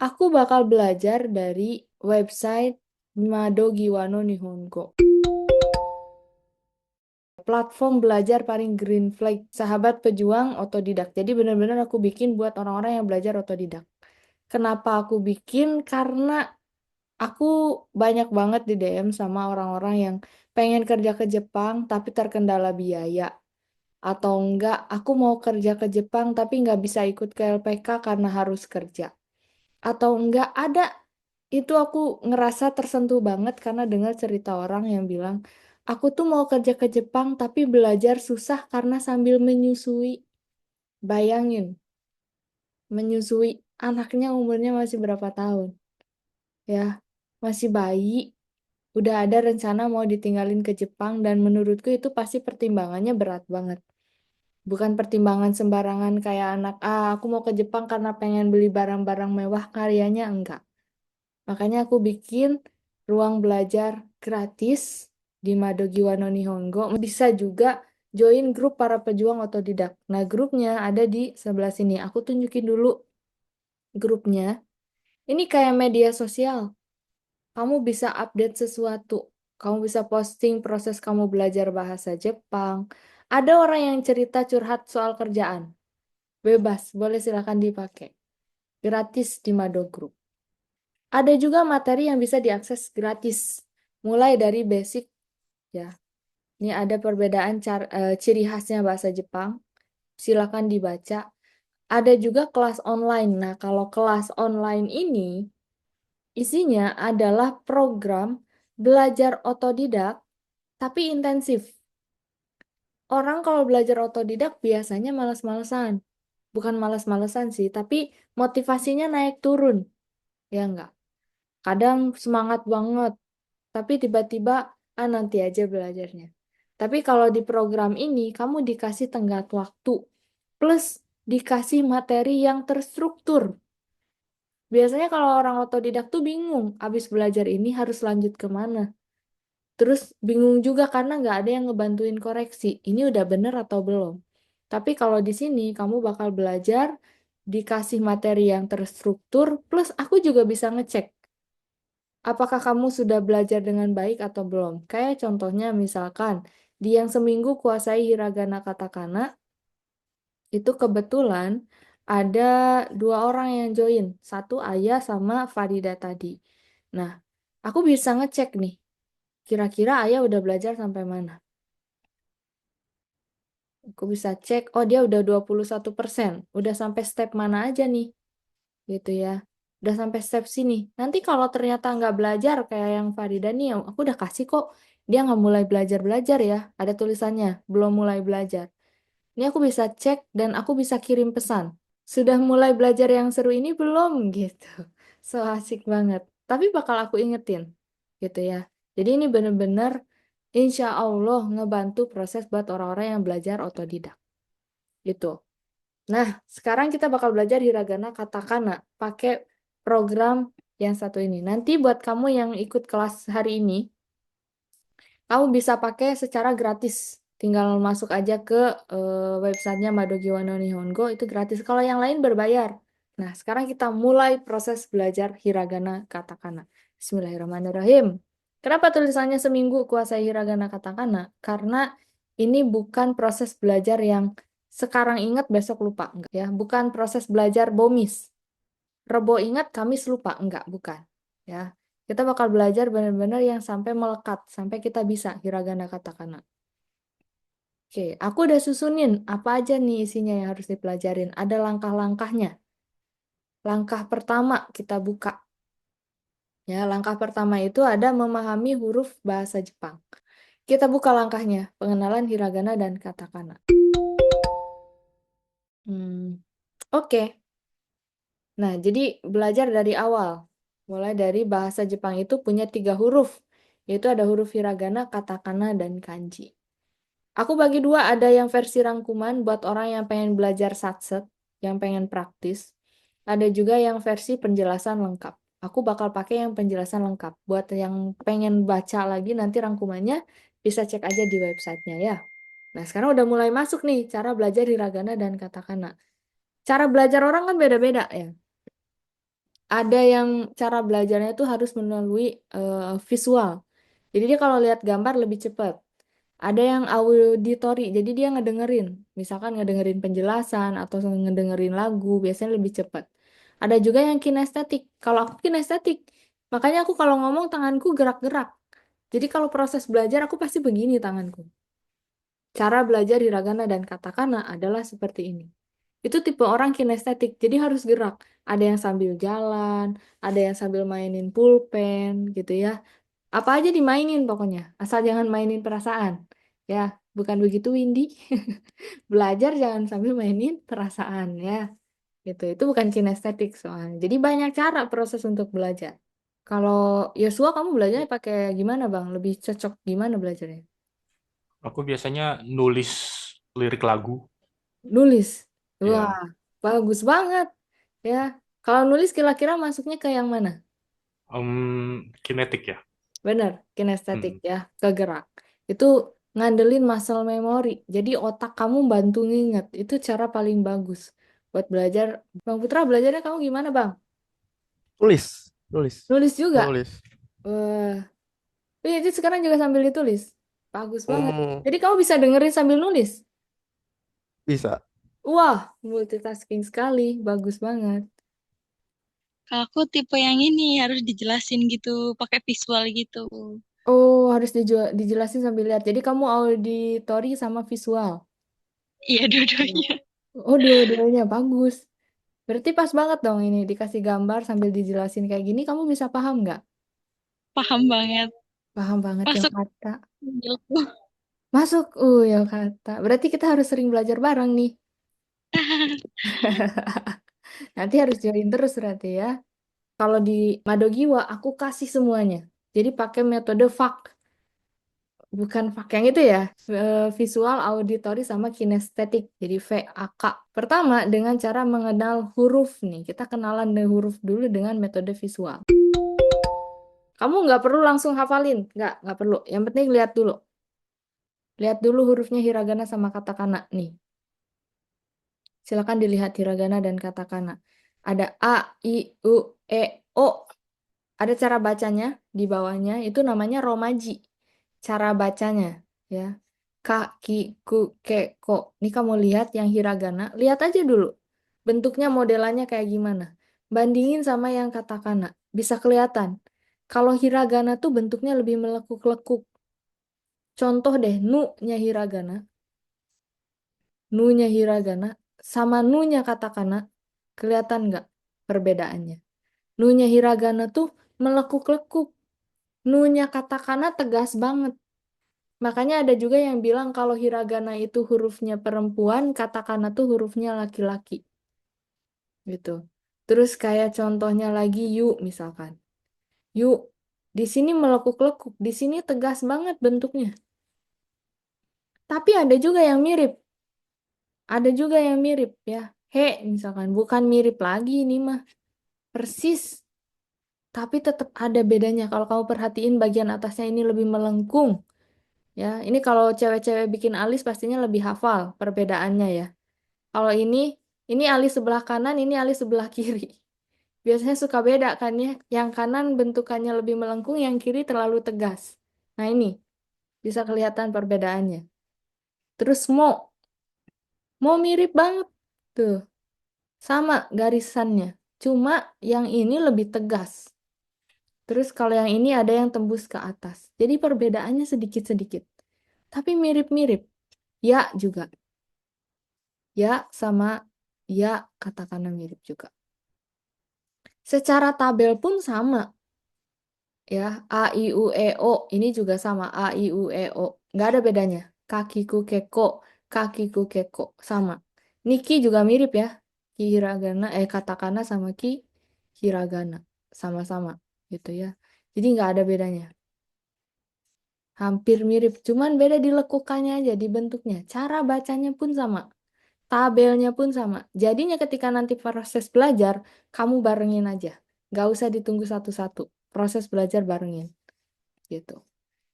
Aku bakal belajar dari website Madogiwano Nihongo. Platform belajar paling green flag, sahabat pejuang otodidak. Jadi benar-benar aku bikin buat orang-orang yang belajar otodidak. Kenapa aku bikin? Karena aku banyak banget di DM sama orang-orang yang pengen kerja ke Jepang tapi terkendala biaya. Atau enggak, aku mau kerja ke Jepang tapi nggak bisa ikut ke LPK karena harus kerja. Atau enggak ada, itu aku ngerasa tersentuh banget karena dengar cerita orang yang bilang, aku tuh mau kerja ke Jepang tapi belajar susah karena sambil menyusui. Bayangin, menyusui anaknya umurnya masih berapa tahun? Ya, masih bayi, udah ada rencana mau ditinggalin ke Jepang dan menurutku itu pasti pertimbangannya berat banget. Bukan pertimbangan sembarangan kayak anak, aku mau ke Jepang karena pengen beli barang-barang mewah, karyanya enggak. Makanya aku bikin ruang belajar gratis di Madogiwano Nihongo. Bisa juga join grup para pejuang otodidak. Nah, grupnya ada di sebelah sini. Aku tunjukin dulu grupnya. Ini kayak media sosial. Kamu bisa update sesuatu. Kamu bisa posting proses kamu belajar bahasa Jepang. Ada orang yang cerita curhat soal kerjaan. Bebas, boleh silakan dipakai. Gratis di Mado Group. Ada juga materi yang bisa diakses gratis, mulai dari basic ya. Ini ada perbedaan ciri khasnya bahasa Jepang, silakan dibaca. Ada juga kelas online. Nah, kalau kelas online ini isinya adalah program belajar otodidak tapi intensif. Orang kalau belajar otodidak biasanya malas-malesan. Bukan malas-malesan sih, tapi motivasinya naik turun. Ya enggak? Kadang semangat banget, tapi tiba-tiba nanti aja belajarnya. Tapi kalau di program ini kamu dikasih tenggat waktu plus dikasih materi yang terstruktur. Biasanya kalau orang otodidak tuh bingung, abis belajar ini harus lanjut kemana. Terus bingung juga karena nggak ada yang ngebantuin koreksi. Ini udah bener atau belum? Tapi kalau di sini kamu bakal belajar dikasih materi yang terstruktur, plus aku juga bisa ngecek apakah kamu sudah belajar dengan baik atau belum? Kayak contohnya misalkan, di yang seminggu kuasai hiragana katakana, itu kebetulan ada dua orang yang join. Satu Ayah sama Farida tadi. Nah, aku bisa ngecek nih, kira-kira Ayah udah belajar sampai mana? Aku bisa cek, oh dia udah 21%. Udah sampai step mana aja nih? Gitu ya. Udah sampai step sini. Nanti kalau ternyata nggak belajar kayak yang Farida nih, aku udah kasih kok. Dia nggak mulai belajar-belajar ya. Ada tulisannya, belum mulai belajar. Ini aku bisa cek dan aku bisa kirim pesan. Sudah mulai belajar yang seru ini belum? Gitu. So asik banget. Tapi bakal aku ingetin. Gitu ya. Jadi ini bener-bener insya Allah ngebantu proses buat orang-orang yang belajar otodidak. Gitu. Nah, sekarang kita bakal belajar hiragana katakana pakai program yang satu ini. Nanti buat kamu yang ikut kelas hari ini, kamu bisa pakai secara gratis. Tinggal masuk aja ke websitenya Madogiwano Nihongo, itu gratis. Kalau yang lain berbayar. Nah, sekarang kita mulai proses belajar hiragana katakana. Bismillahirrahmanirrahim. Kenapa tulisannya seminggu kuasai hiragana katakana? Karena ini bukan proses belajar yang sekarang ingat besok lupa, enggak ya. Bukan proses belajar bomis. Rebo ingat, Kamis lupa, enggak, bukan. Ya. Kita bakal belajar benar-benar yang sampai melekat, sampai kita bisa hiragana katakana. Oke, aku udah susunin apa aja nih isinya yang harus dipelajarin. Ada langkah-langkahnya. Langkah pertama kita buka. Ya, langkah pertama itu ada memahami huruf bahasa Jepang. Kita buka langkahnya, pengenalan hiragana dan katakana. Oke. Nah, jadi belajar dari awal. Mulai dari bahasa Jepang itu punya 3 huruf, yaitu ada huruf hiragana, katakana, dan kanji. Aku bagi dua, ada yang versi rangkuman buat orang yang pengen belajar satset, yang pengen praktis. Ada juga yang versi penjelasan lengkap. Aku bakal pakai yang penjelasan lengkap. Buat yang pengen baca lagi nanti rangkumannya, bisa cek aja di websitenya ya. Nah, sekarang udah mulai masuk nih cara belajar hiragana dan katakana. Cara belajar orang kan beda-beda ya. ada yang cara belajarnya itu harus melalui visual. Jadi dia kalau lihat gambar lebih cepat. Ada yang auditori, jadi dia ngedengerin. Misalkan ngedengerin penjelasan atau ngedengerin lagu, biasanya lebih cepat. Ada juga yang kinestetik. Kalau aku kinestetik, makanya aku kalau ngomong tanganku gerak-gerak. Jadi kalau proses belajar aku pasti begini tanganku. Cara belajar hiragana dan katakana adalah seperti ini. Itu tipe orang kinestetik, jadi harus gerak. Ada yang sambil jalan, ada yang sambil mainin pulpen gitu ya. Apa aja dimainin pokoknya, asal jangan mainin perasaan. Ya, bukan begitu Windy. Belajar jangan sambil mainin perasaan ya. Gitu. Itu bukan kinestetik soalnya. Jadi banyak cara proses untuk belajar. Kalau Yosua kamu belajarnya pakai gimana, Bang? Lebih cocok gimana belajarnya? Aku biasanya nulis lirik lagu, Nulis. Wah, ya, bagus banget. Ya. Kalau nulis kira-kira masuknya ke yang mana? kinetik ya. Bener, kinestetik Hmm. ya, kegerak. Itu ngandelin muscle memory. Jadi otak kamu bantu nginget. Itu cara paling bagus buat belajar. Bang Putra belajarnya kamu gimana, Bang? Tulis, tulis, Nulis juga? nulis. Wah, itu sekarang juga sambil ditulis. Bagus banget. Hmm, Jadi kamu bisa dengerin sambil nulis. bisa. Wah, multitasking sekali. Bagus banget. Kalau aku tipe yang ini harus dijelasin gitu, pakai visual gitu. Oh, harus dijelasin sambil lihat. Jadi kamu auditori sama visual. Iya, Iya. dua-duanya. Oh, dua-duanya bagus. Berarti pas banget dong ini dikasih gambar sambil dijelasin kayak gini, kamu bisa paham nggak? Paham banget. Paham banget yang Masuk kata. mobilku. Masuk, yang kata. Berarti kita harus sering belajar bareng nih. Nanti harus join terus berarti ya. Kalau di Madogiwa, aku kasih semuanya. Jadi pakai metode VAK. Bukan VAK yang itu ya. Visual, auditory, sama kinestetik. Jadi VAK. Pertama, dengan cara mengenal huruf nih. Kita kenalan dengan huruf dulu dengan metode visual. Kamu nggak perlu langsung hafalin, nggak perlu. Yang penting lihat dulu. Lihat dulu hurufnya hiragana sama katakana nih. Silakan dilihat hiragana dan katakana. Ada A, I, U, E, O. Ada cara bacanya di bawahnya, itu namanya romaji. Cara bacanya, ya. Ka, ki, ku, ke, ko. Ini kamu lihat yang hiragana, lihat aja dulu. Bentuknya modelannya kayak gimana. Bandingin sama yang katakana. Bisa kelihatan. Kalau hiragana tuh bentuknya lebih melekuk-lekuk. Contoh deh, nu-nya hiragana, nu-nya hiragana, sama nu-nya katakana, kelihatan nggak perbedaannya? Nu-nya hiragana tuh melekuk-lekuk, nu-nya katakana tegas banget. Makanya ada juga yang bilang kalau hiragana itu hurufnya perempuan, katakana tuh hurufnya laki-laki, gitu. Terus kayak contohnya lagi yu misalkan. Yu, di sini melekuk-lekuk, di sini tegas banget bentuknya. Tapi ada juga yang mirip. Ada juga yang mirip ya. He, misalkan bukan mirip lagi ini mah. Persis, tapi tetap ada bedanya. Kalau kamu perhatiin bagian atasnya ini lebih melengkung. Ya, ini kalau cewek-cewek bikin alis pastinya lebih hafal perbedaannya ya. Kalau ini alis sebelah kanan, ini alis sebelah kiri. Biasanya suka beda kan ya. Yang kanan bentukannya lebih melengkung, yang kiri terlalu tegas. Nah ini, bisa kelihatan perbedaannya. Terus mau mirip banget. Tuh. Sama garisannya. Cuma yang ini lebih tegas. Terus kalau yang ini ada yang tembus ke atas. Jadi perbedaannya sedikit-sedikit. Tapi mirip-mirip. Ya juga. Ya sama ya katakanlah mirip juga. Secara tabel pun sama. Ya, A, I, U, E, O. Ini juga sama. A, I, U, E, O. Nggak ada bedanya. Kakiku keko. Kakiku keko. Sama. Niki juga mirip ya. Ki hiragana, katakana sama ki hiragana. Sama-sama gitu ya. Jadi nggak ada bedanya. Hampir mirip, cuman beda di lekukannya aja, di bentuknya. Cara bacanya pun sama. Tabelnya pun sama. Jadinya ketika nanti proses belajar, kamu barengin aja. Nggak usah ditunggu satu-satu. Proses belajar barengin. Gitu.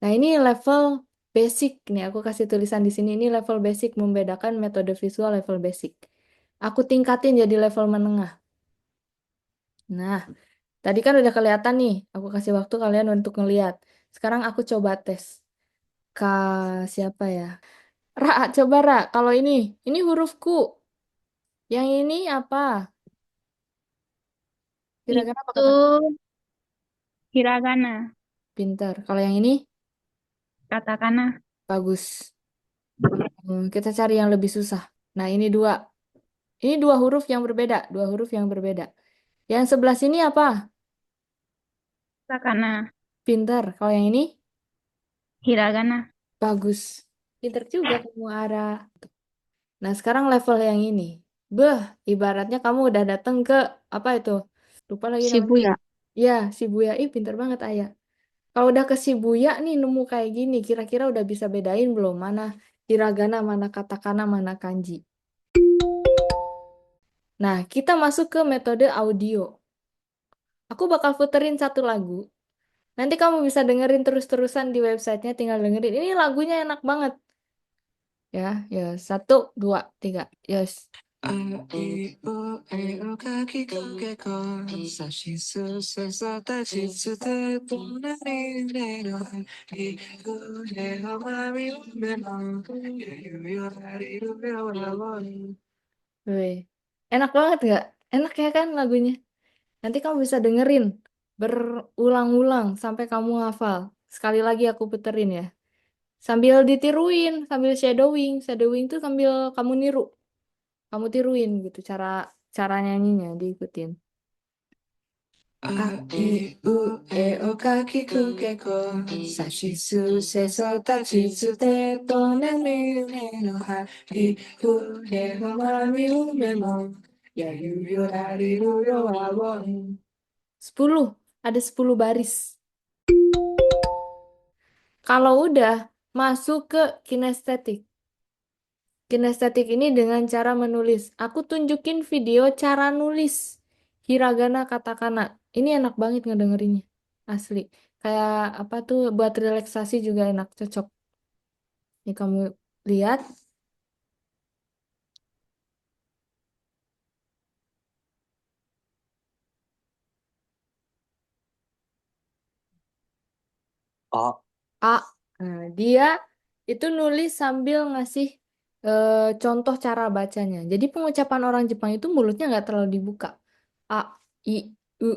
Nah ini level basic nih. Aku kasih tulisan di sini. Ini level basic membedakan metode visual level basic. Aku tingkatin jadi level menengah. Nah, tadi kan udah kelihatan nih. Aku kasih waktu kalian untuk ngeliat. Sekarang aku coba tes. Siapa ya? Ra, coba Ra. Kalau ini hurufku. Yang ini apa? Kira-kira apa Itu kata? hiragana, Pinter. Kalau yang ini katakana. bagus. Kita cari yang lebih susah. Nah, ini dua. Ini dua huruf yang berbeda. Dua huruf yang berbeda. Yang sebelah sini apa? Katakana, Pinter. Kalau yang ini hiragana. bagus. Pinter juga kamu Ara. Nah, sekarang level yang ini. Beh, ibaratnya kamu udah datang ke apa itu? Lupa lagi namanya. Shibuya. Ya, Shibuya. Ih, pinter banget Ayah. Kalau udah ke Shibuya nih nemu kayak gini, kira-kira udah bisa bedain belum mana hiragana, mana katakana, mana kanji. Nah, kita masuk ke metode audio. Aku bakal puterin satu lagu. Nanti kamu bisa dengerin terus-terusan di websitenya, tinggal dengerin. Ini lagunya enak banget. Ya, ya. Satu, dua, tiga. Yes. あいうえおかきくけこさしすせそたちつてとなりねのいくへおまみうめのゆゆよらりるよらわん Wih. Enak banget nggak? Enak ya kan lagunya? Nanti kamu bisa dengerin berulang-ulang sampai kamu hafal. Sekali lagi aku puterin ya. Sambil ditiruin, sambil shadowing. Shadowing tuh sambil kamu niru. Kamu tiruin gitu cara cara nyanyinya diikutin. あいうえおかきくけこさしすせそたちつてとなりねのはいくへおまみうめもやゆよらりるよらわん 10. Ada 10 baris. Kalau udah masuk ke kinestetik. Kinestetik ini dengan cara menulis. Aku tunjukin video cara nulis hiragana katakana. Ini enak banget ngedengerinnya. Asli. Kayak apa tuh buat relaksasi juga enak, cocok. Ini kamu lihat. A. A. Nah, dia itu nulis sambil ngasih contoh cara bacanya. Jadi pengucapan orang Jepang itu mulutnya nggak terlalu dibuka. A, I, U,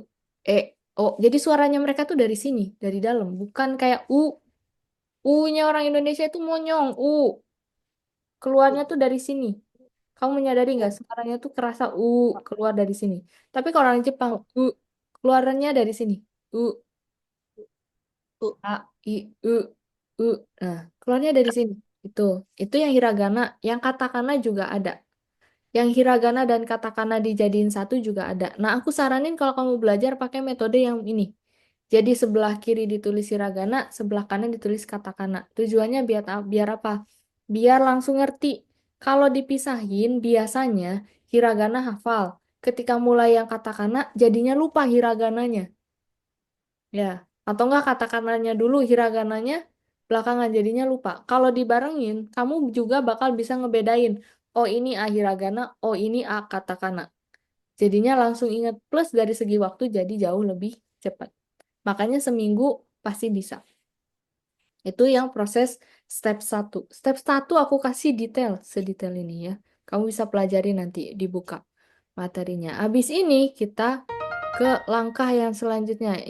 E, O. Jadi suaranya mereka tuh dari sini, dari dalam. Bukan kayak U. U-nya orang Indonesia itu monyong. U. Keluarnya tuh dari sini. Kamu menyadari nggak suaranya tuh kerasa U keluar dari sini. Tapi kalau orang Jepang, U. Keluarannya dari sini. U. A, I, U. Nah, keluarnya dari sini. Itu yang hiragana, yang katakana juga ada. Yang hiragana dan katakana dijadiin satu juga ada. Nah, aku saranin kalau kamu belajar pakai metode yang ini. Jadi sebelah kiri ditulis hiragana, sebelah kanan ditulis katakana. Tujuannya biar apa? Biar langsung ngerti. Kalau dipisahin, biasanya hiragana hafal. Ketika mulai yang katakana, jadinya lupa hiragananya. Ya, atau enggak katakannya dulu hiragananya belakangan jadinya lupa. Kalau dibarengin, kamu juga bakal bisa ngebedain. Oh ini A hiragana, oh ini A katakana. Jadinya langsung ingat plus dari segi waktu jadi jauh lebih cepat. Makanya seminggu pasti bisa. Itu yang proses step 1. Step 1 aku kasih detail, sedetail ini ya. Kamu bisa pelajari nanti dibuka materinya. Habis ini kita ke langkah yang selanjutnya.